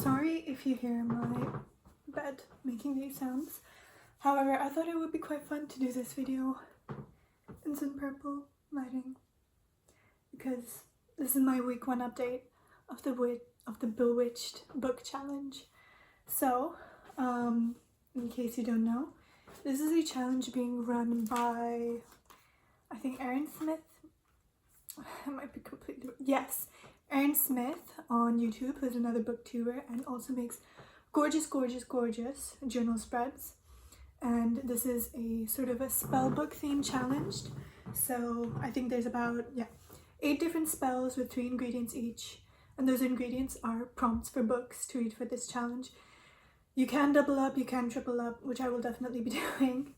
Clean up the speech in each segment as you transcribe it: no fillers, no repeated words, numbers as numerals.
Sorry if you hear my bed making these sounds. However, I thought it would be quite fun to do this video in some purple lighting because this is my week 1 update of the Bewitched book challenge. So, in case you don't know, this is a challenge being run by, I think, Aaron Smith. I might be completely... Yes, Aaron Smith on YouTube, who's another booktuber and also makes gorgeous journal spreads. And this is a sort of a spell book theme challenge. So I think there's about 8 different spells with 3 ingredients each, and those ingredients are prompts for books to read for this challenge. You can double up, you can triple up, which I will definitely be doing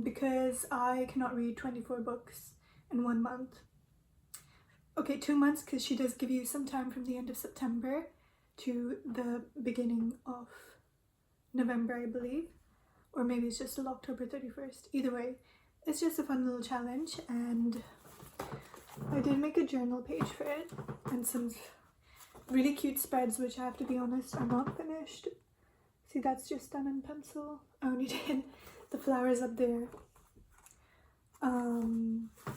because I cannot read 24 books in 1 month. Okay, 2 months, because she does give you some time from the end of September to the beginning of November, I believe. Or maybe it's just till October 31st. Either way, it's just a fun little challenge, and I did make a journal page for it and some really cute spreads, which I have to be honest are not finished. See, that's just done in pencil. I only did the flowers up there.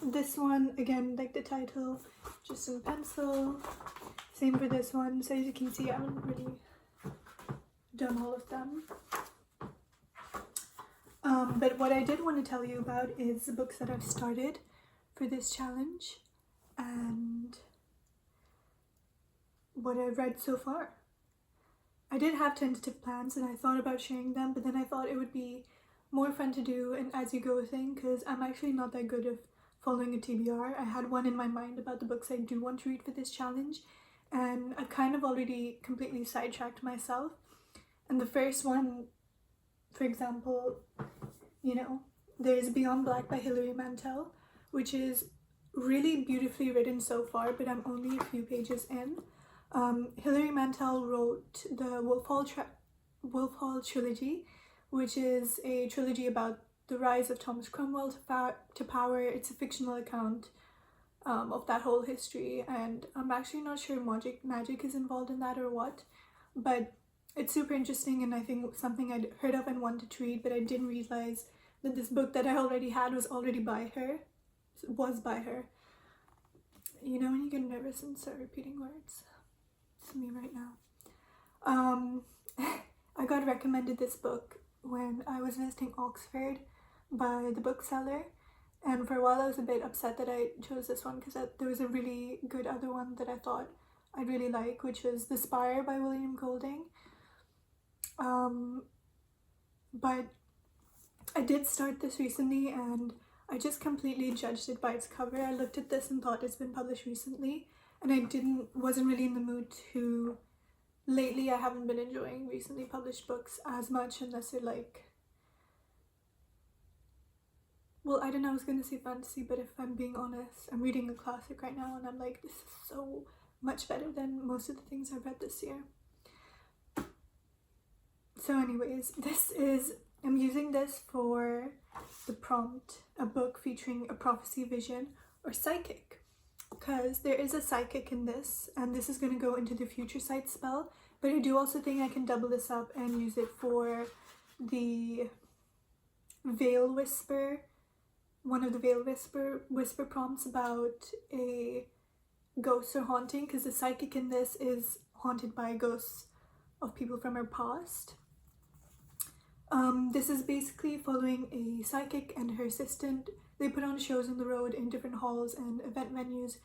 This one, again, like the title, just in pencil. Same for this one. So as you can see, I haven't really done all of them. But what I did want to tell you about is the books that I've started for this challenge and what I've read so far. I did have tentative plans and I thought about sharing them, but then I thought it would be more fun to do an as-you-go thing because I'm actually not that good at following a TBR. I had one in my mind about the books I do want to read for this challenge, and I've kind of already completely sidetracked myself. And the first one, for example, you know, there's Beyond Black by Hilary Mantel, which is really beautifully written so far, but I'm only a few pages in. Hilary Mantel wrote the Wolf Hall trilogy, which is a trilogy about the rise of Thomas Cromwell to power. It's a fictional account of that whole history, and I'm actually not sure magic is involved in that or what, but it's super interesting, and I think something I'd heard of and wanted to read, but I didn't realize that this book that I already had was by her. You know when you get nervous and start repeating words? It's me right now. I got recommended this book when I was visiting Oxford by the bookseller, and for a while I was a bit upset that I chose this one because there was a really good other one that I thought I'd really like, which was The Spire by William Golding. But I did start this recently and I just completely judged it by its cover. I looked at this and thought it's been published recently, and I wasn't really in the mood to... Lately I haven't been enjoying recently published books as much unless they're like... Well, I don't know, I was gonna say fantasy, but if I'm being honest, I'm reading a classic right now and I'm like, this is so much better than most of the things I've read this year. So anyways, I'm using this for the prompt, a book featuring a prophecy, vision, or psychic. Because there is a psychic in this, and this is going to go into the Futuresight spell, but I do also think I can double this up and use it for the Veil Whisper, one of the Veil Whisper prompts about a ghost or haunting, because the psychic in this is haunted by ghosts of people from her past. This is basically following a psychic and her assistant. They put on shows on the road in different halls and event venues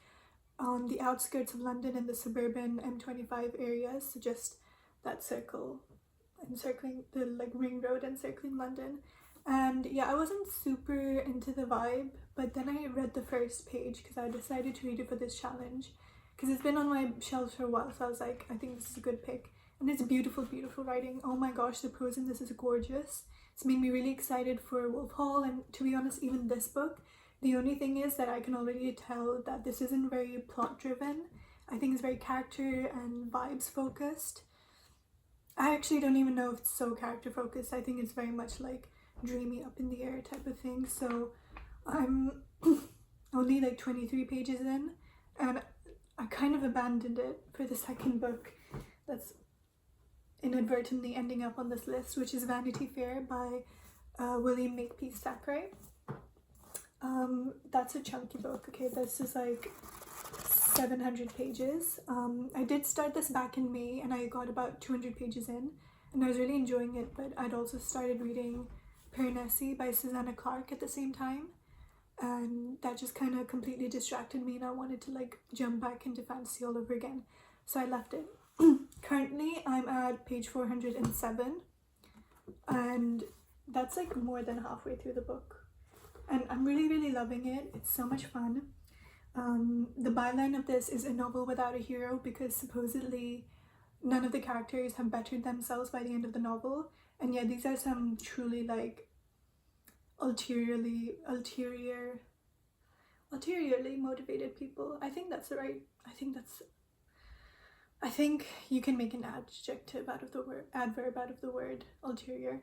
on the outskirts of London and the suburban M25 areas, so just that circle, encircling the ring road encircling London. And yeah, I wasn't super into the vibe, but then I read the first page because I decided to read it for this challenge because it's been on my shelves for a while, so I was like, I think this is a good pick. And it's beautiful writing. Oh my gosh, the prose in this is gorgeous. It's made me really excited for Wolf Hall, and to be honest, even this book, the only thing is that I can already tell that this isn't very plot driven. I think it's very character and vibes focused. I actually don't even know if it's so character focused. I think it's very much like dreamy, up in the air type of thing. So I'm only like 23 pages in, and I kind of abandoned it for the second book. That's inadvertently ending up on this list, which is Vanity Fair by William Makepeace Thackeray. That's a chunky book. Okay, this is like 700 pages. I did start this back in May and I got about 200 pages in and I was really enjoying it, but I'd also started reading Piranesi by Susanna Clarke at the same time, and that just kind of completely distracted me and I wanted to like jump back into fantasy all over again, so I left it. Currently I'm at page 407 and that's like more than halfway through the book and I'm really loving it. It's so much fun. The byline of this is a novel without a hero, because supposedly none of the characters have bettered themselves by the end of the novel, and yet these are some truly like ulteriorly motivated people. I think you can make an adverb out of the word ulterior.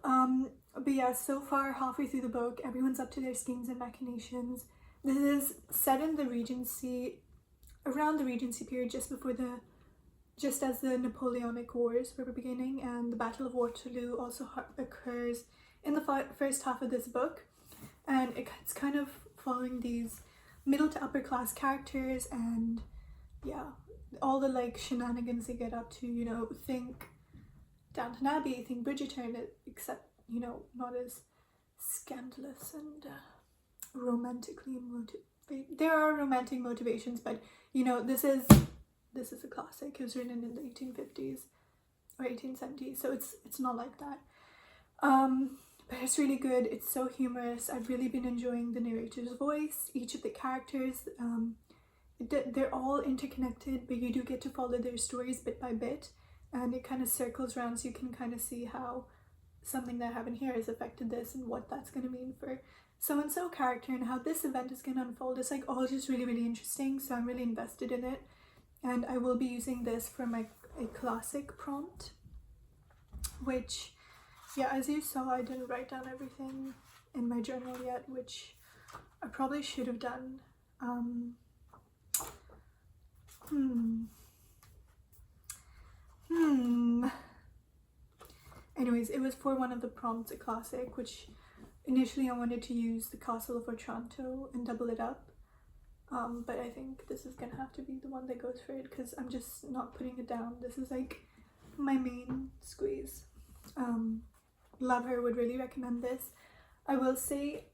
But yeah, so far halfway through the book, everyone's up to their schemes and machinations. This is set in the Regency, around the Regency period, just as the Napoleonic Wars were beginning, and the Battle of Waterloo also occurs in the first half of this book, and it's kind of following these middle to upper class characters, and yeah, all the like shenanigans they get up to, you know, think Downton Abbey, think Bridgerton, except, you know, not as scandalous and romantically motivated. There are romantic motivations, but you know, this is a classic. It was written in the 1850s or 1870s, so it's not like that. But it's really good. It's so humorous. I've really been enjoying the narrator's voice, each of the characters. They're all interconnected, but you do get to follow their stories bit by bit, and it kind of circles around, so you can kind of see how something that happened here has affected this and what that's going to mean for so-and-so character and how this event is going to unfold. It's like all just really interesting, so I'm really invested in it, and I will be using this for a classic prompt, which, yeah, as you saw, I didn't write down everything in my journal yet, which I probably should have done. Anyways, it was for one of the prompts, a classic, which initially I wanted to use The Castle of Otranto and double it up, but I think this is gonna have to be the one that goes for it, because I'm just not putting it down. This is like my main squeeze. Lover would really recommend this. I will say,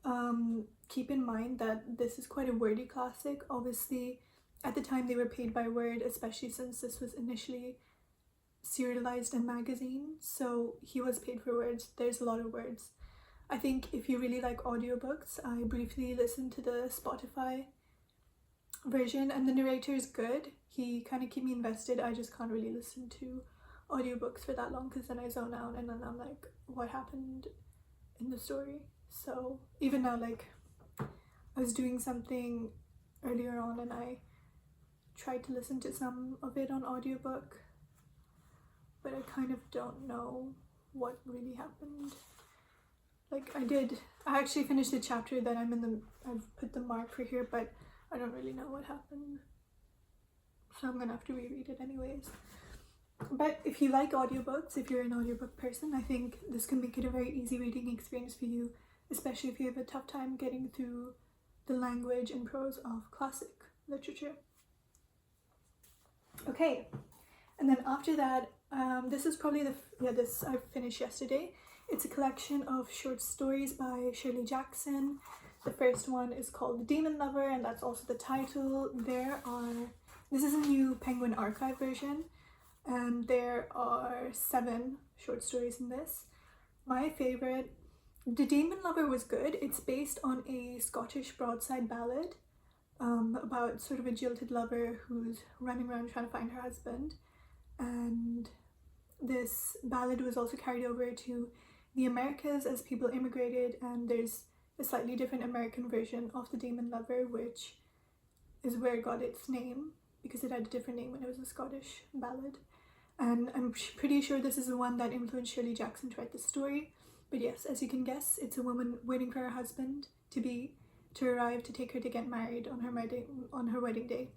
keep in mind that this is quite a wordy classic. Obviously, at the time they were paid by word, especially since this was initially serialized in magazine, so he was paid for words. There's a lot of words. I think if you really like audiobooks, I briefly listened to the Spotify version and the narrator is good. He kind of keep me invested. I just can't really listen to audiobooks for that long, because then I zone out and then I'm like, what happened in the story? So even now, like, I was doing something earlier on and I tried to listen to some of it on audiobook, but I kind of don't know what really happened. Like, I actually finished the chapter that I've put the mark for here, but I don't really know what happened, so I'm gonna have to reread it anyways. But if you like audiobooks, if you're an audiobook person, I think this can make it a very easy reading experience for you, especially if you have a tough time getting through the language and prose of classic literature. Okay, and then after that, this is probably this I finished yesterday. It's a collection of short stories by Shirley Jackson. The first one is called Daemon Lover, and that's also the title. This is a new Penguin Archive version, and there are 7 short stories in this. My favorite, The Daemon Lover, was good. It's based on a Scottish broadside ballad about sort of a jilted lover who's running around trying to find her husband, and this ballad was also carried over to the Americas as people immigrated, and there's a slightly different American version of The Daemon Lover, which is where it got its name, because it had a different name when it was a Scottish ballad. And I'm pretty sure this is the one that influenced Shirley Jackson to write the story. But yes, as you can guess, it's a woman waiting for her husband to arrive to take her to get married on her wedding day,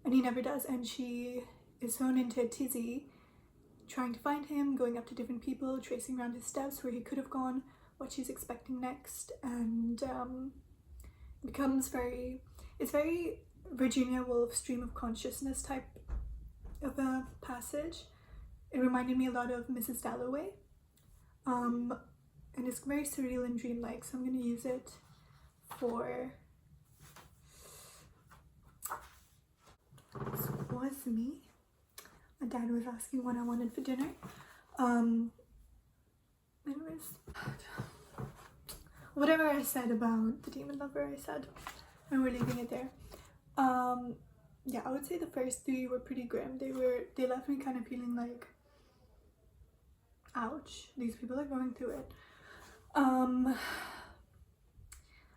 and he never does, and she is thrown into a tizzy trying to find him, going up to different people, tracing around his steps, where he could have gone, what she's expecting next, and it's very Virginia Woolf stream of consciousness type of a passage. It reminded me a lot of Mrs. Dalloway, and it's very surreal and dreamlike, so I'm going to use it for was me. My dad was asking what I wanted for dinner. Anyways, whatever I said about the Daemon Lover, I said, and we're leaving it there. Yeah, I would say the first three were pretty grim. They left me kind of feeling like, ouch, these people are going through it.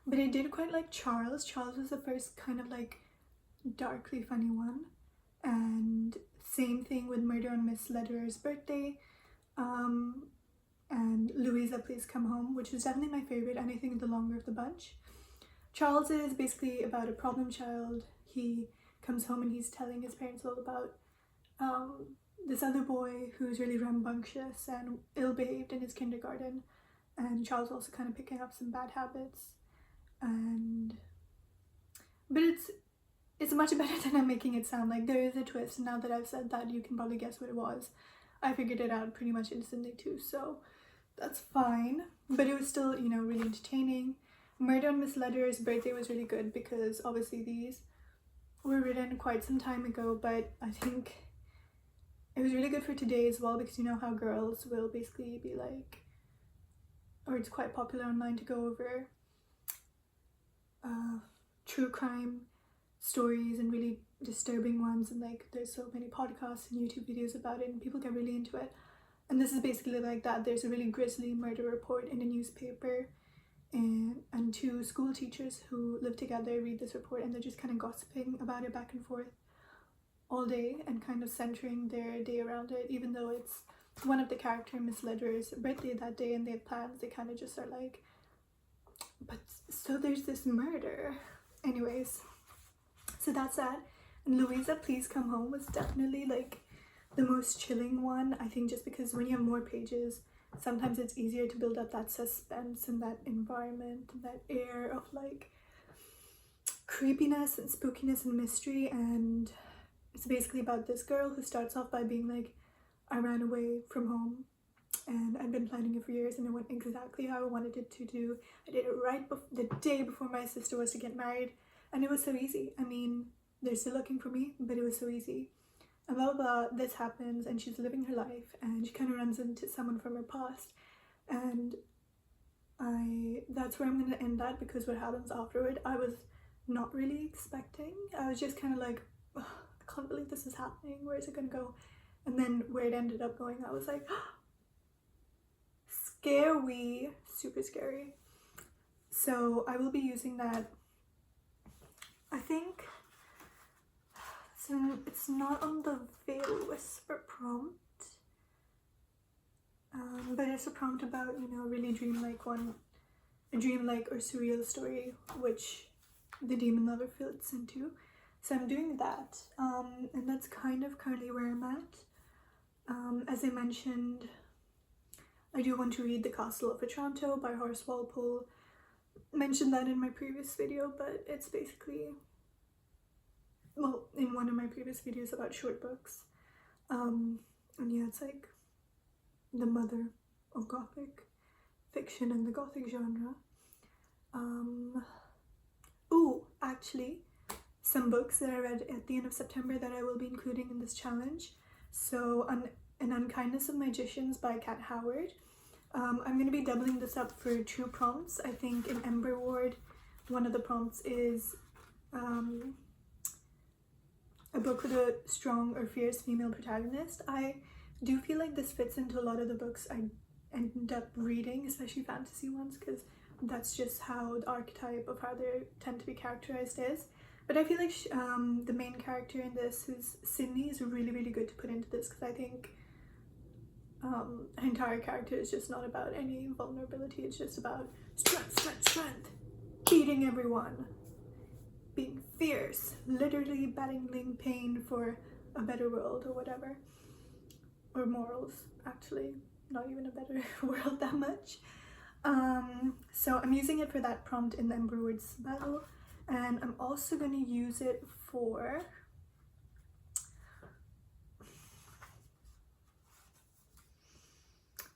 But I did quite like Charles. Charles was the first kind of like darkly funny one, and same thing with Murder on Miss Lederer's Birthday, and Louisa Please Come Home, which is definitely my favorite and I think the longer of the bunch. Charles is basically about a problem child. He comes home and he's telling his parents all about this other boy who's really rambunctious and ill-behaved in his kindergarten, and Charles also kind of picking up some bad habits, but it's much better than I'm making it sound. Like, there is a twist, and now that I've said that, you can probably guess what it was. I figured it out pretty much instantly too, so that's fine. But it was still, you know, really entertaining. Murder on Miss Lederer's Birthday was really good because obviously these were written quite some time ago, but I think it was really good for today as well, because you know how girls will basically be like, or it's quite popular online to go over true crime stories and really disturbing ones, and like there's so many podcasts and YouTube videos about it and people get really into it, and this is basically like that. There's a really grisly murder report in a newspaper, and two school teachers who live together read this report, and they're just kind of gossiping about it back and forth all day and kind of centering their day around it. Even though it's one of the character Miss Lederer's birthday that day and they have plans, they kind of just are like, but so there's this murder. Anyways, so that's that. And Louisa Please Come Home was definitely like the most chilling one, I think, just because when you have more pages, sometimes it's easier to build up that suspense and that environment and that air of like creepiness and spookiness and mystery. And it's basically about this girl who starts off by being like, I ran away from home and I've been planning it for years and it went exactly how I wanted it to do. I did it right the day before my sister was to get married, and it was so easy. I mean, they're still looking for me, but it was so easy. And blah, blah, blah, this happens, and she's living her life, and she kind of runs into someone from her past, and that's where I'm going to end that, because what happens afterward, I was not really expecting. I was just kind of like, I can't believe this is happening, where is it going to go? And then where it ended up going, I was like, scary, super scary. So I will be using that, I think. So it's not on the Veil Whisper prompt, but it's a prompt about, you know, a really dreamlike one, a dreamlike or surreal story, which the Daemon Lover fits into. So I'm doing that, and that's kind of currently where I'm at. As I mentioned, I do want to read The Castle of Otranto by Horace Walpole. Mentioned that in my previous video, but it's basically, well, in one of my previous videos about short books. And yeah, it's like the mother of Gothic fiction and the Gothic genre. Ooh, actually, some books that I read at the end of September that I will be including in this challenge. So, An Unkindness of Magicians by Kat Howard. I'm going to be doubling this up for 2 prompts. I think in Emberward, one of the prompts is a book with a strong or fierce female protagonist. I do feel like this fits into a lot of the books I end up reading, especially fantasy ones, because that's just how the archetype of how they tend to be characterized is. But I feel like the main character in this, who's Sydney, is really, really good to put into this, because I think her entire character is just not about any vulnerability. It's just about strength, strength, strength, beating everyone, being fierce, literally battling pain for a better world or whatever. or morals, actually, not even a better world that much. So I'm using it for that prompt in the Emberward battle, and I'm also going to use it for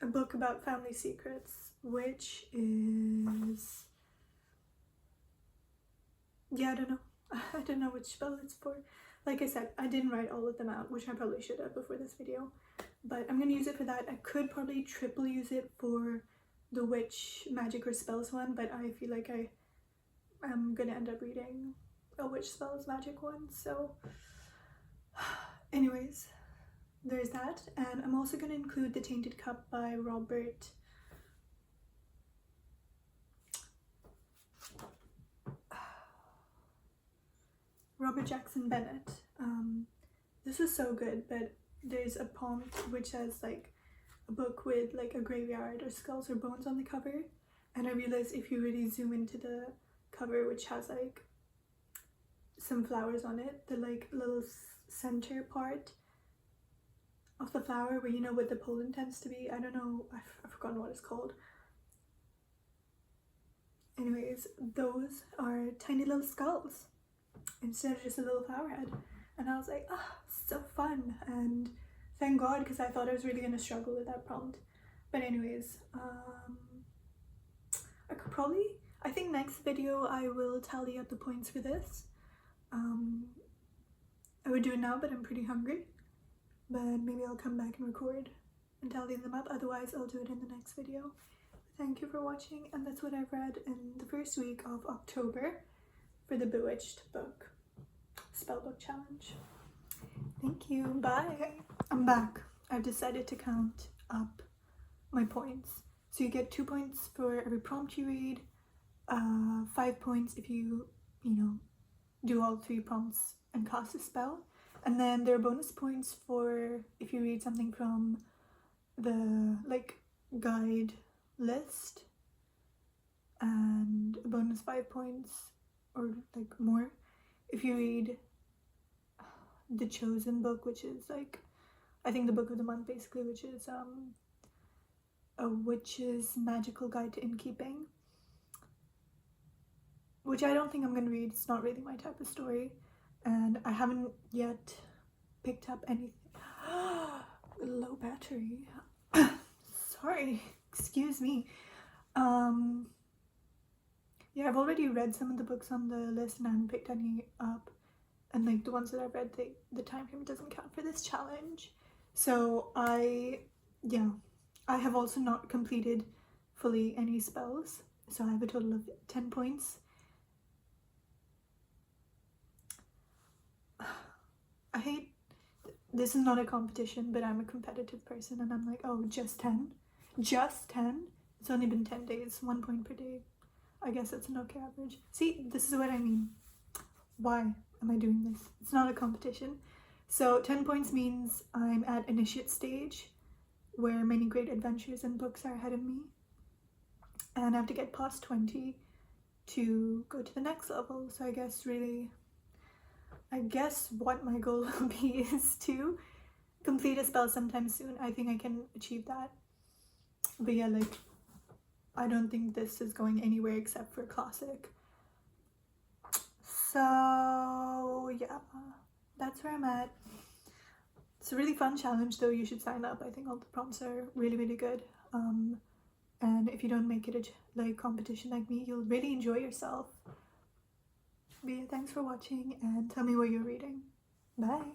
a book about family secrets, which is, yeah, I don't know which spell it's for. Like I said, I didn't write all of them out, which I probably should have before this video, but I'm gonna use it for that. I could probably triple use it for the witch magic or spells one, but I feel like I am gonna end up reading a witch spells magic one. So anyways, there's that. And I'm also gonna include the Tainted Cup by Robert Jackson Bennett. This is so good, but there's a prompt which says like a book with like a graveyard or skulls or bones on the cover, and I realized if you really zoom into the cover, which has like some flowers on it, the like little center part of the flower where, you know, what the pollen tends to be, I don't know, I've forgotten what it's called. Anyways, those are tiny little skulls instead of just a little flower head, and I was like, ah, so fun. And thank God, because I thought I was really gonna struggle with that prompt. But anyways, I could probably, I think next video I will tally up the points for this. I would do it now, but I'm pretty hungry, but maybe I'll come back and record and tally them up. Otherwise I'll do it in the next video. Thank you for watching, and that's what I've read in the first week of October for the Bewitched book spellbook challenge. Thank you, bye. I'm back. I've decided to count up my points. So you get 2 points for every prompt you read, 5 points if you do all 3 prompts and cast a spell, and then there are bonus points for if you read something from the like guide list, and a bonus 5 points or like more if you read the chosen book, which is like, I think the book of the month basically, which is a witch's magical guide to innkeeping, which I don't think I'm gonna read. It's not really my type of story, and I haven't yet picked up anything. Low battery. Sorry, excuse me. Yeah, I've already read some of the books on the list and I haven't picked any up, and like the ones that I've read, the time frame doesn't count for this challenge. So I have also not completed fully any spells, so I have a total of 10 points. I hate, this is not a competition, but I'm a competitive person, and I'm like, oh, just 10? Just 10? It's only been 10 days, 1 point per day. I guess that's an okay average. See, this is what I mean. Why am I doing this? It's not a competition. So 10 points means I'm at initiate stage, where many great adventures and books are ahead of me, and I have to get past 20 to go to the next level. So I guess what my goal will be is to complete a spell sometime soon. I think I can achieve that. But yeah, like, I don't think this is going anywhere except for classic. So yeah, that's where I'm at. It's a really fun challenge though. You should sign up. I think all the prompts are really, really good. And if you don't make it a competition like me, you'll really enjoy yourself. But yeah, thanks for watching, and tell me what you're reading. Bye.